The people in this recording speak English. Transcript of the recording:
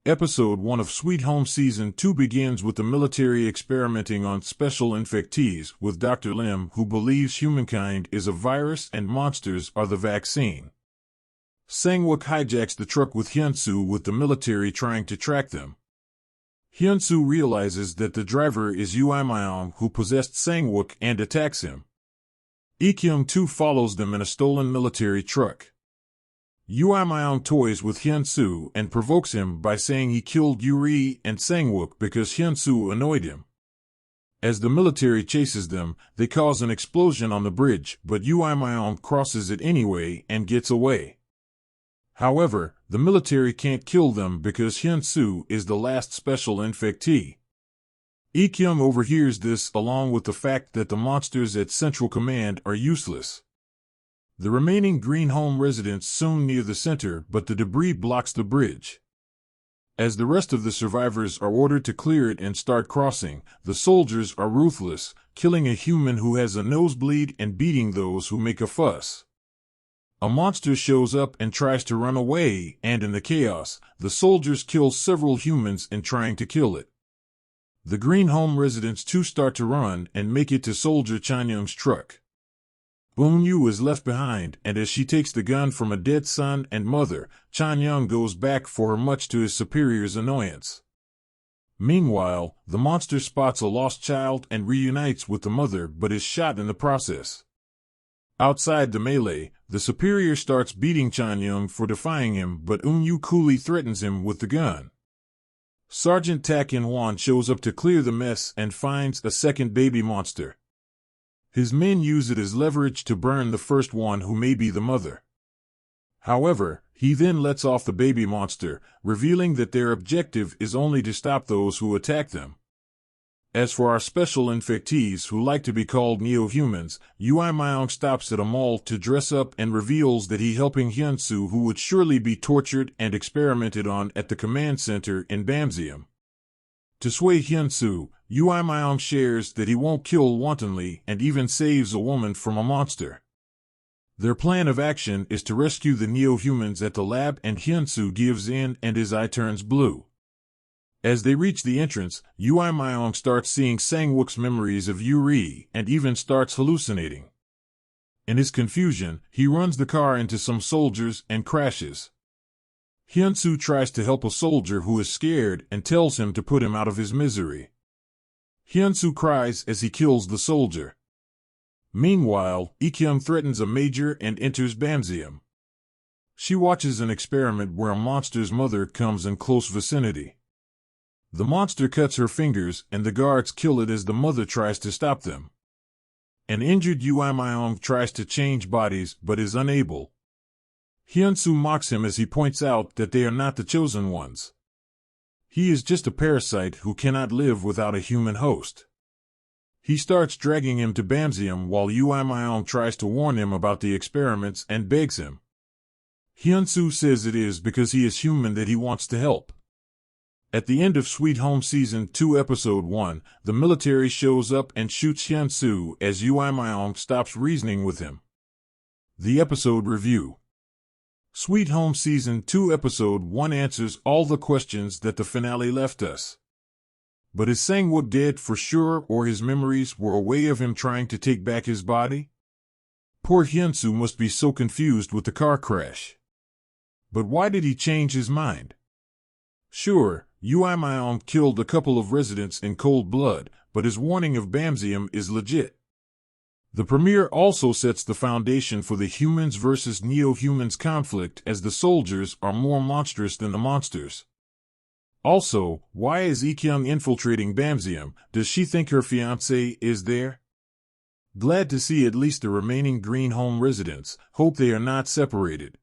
Episode 1 of Sweet Home Season 2 begins with the military experimenting on special infectees with Dr. Lim, who believes humankind is a virus and monsters are the vaccine. Sang-wook hijacks the truck with Hyun-soo with the military trying to track them. Hyun-soo realizes that the driver is Ui Myung, who possessed Sang-wook, and attacks him. Lee-kyung too follows them in a stolen military truck. Ui Myung toys with Hyun-soo and provokes him by saying he killed Yuri and Sang-wook because Hyun-soo annoyed him. As the military chases them, they cause an explosion on the bridge, but Ui Myung crosses it anyway and gets away. However, the military can't kill them because Hyun-soo is the last special infectee. Lee-kyung overhears this along with the fact that the monsters at Central Command are useless. The remaining Green Home residents soon near the center, but the debris blocks the bridge. As the rest of the survivors are ordered to clear it and start crossing, the soldiers are ruthless, killing a human who has a nosebleed and beating those who make a fuss. A monster shows up and tries to run away, and in the chaos, the soldiers kill several humans in trying to kill it. The Green Home residents too start to run and make it to Soldier Chan-young's truck. Eun-yu is left behind, and as she takes the gun from a dead son and mother, Chan-young goes back for her much to his superior's annoyance. Meanwhile, the monster spots a lost child and reunites with the mother but is shot in the process. Outside the melee, the superior starts beating Chan-young for defying him, but Eun-yu coolly threatens him with the gun. Sergeant Tak In-won shows up to clear the mess and finds a second baby monster. His men use it as leverage to burn the first one, who may be the mother. However, he then lets off the baby monster, revealing that their objective is only to stop those who attack them. As for our special infectees who like to be called neo-humans, Ui Myung stops at a mall to dress up and reveals that he's helping Hyun-soo, who would surely be tortured and experimented on at the command center in Bamseum. To sway Hyun-soo, Ui Myung shares that he won't kill wantonly and even saves a woman from a monster. Their plan of action is to rescue the neo-humans at the lab, and Hyun-soo gives in and his eye turns blue. As they reach the entrance, Ui Myung starts seeing Sang-wook's memories of Yuri and even starts hallucinating. In his confusion, he runs the car into some soldiers and crashes. Hyun-soo tries to help a soldier who is scared and tells him to put him out of his misery. Hyun-soo cries as he kills the soldier. Meanwhile, Lee-kyung threatens a major and enters Bamseum. She watches an experiment where a monster's mother comes in close vicinity. The monster cuts her fingers and the guards kill it as the mother tries to stop them. An injured Ui Myung tries to change bodies but is unable. Hyun-soo mocks him as he points out that they are not the chosen ones. He is just a parasite who cannot live without a human host. He starts dragging him to Bamseum while Ui Myung tries to warn him about the experiments and begs him. Hyun-soo says it is because he is human that he wants to help. At the end of Sweet Home Season 2 Episode 1, the military shows up and shoots Hyun-soo as Ui Myung stops reasoning with him. The episode review. Sweet Home Season 2 Episode 1 answers all the questions that the finale left us. But is Sang-wook dead for sure, or his memories were a way of him trying to take back his body? Poor Hyun-soo must be so confused with the car crash. But why did he change his mind? Sure, Ui Myung killed a couple of residents in cold blood, but his warning of Bamseum is legit. The premiere also sets the foundation for the humans versus neo-humans conflict, as the soldiers are more monstrous than the monsters. Also, why is Lee-kyung infiltrating Bamseum? Does she think her fiancé is there? Glad to see at least the remaining Green Home residents. Hope they are not separated.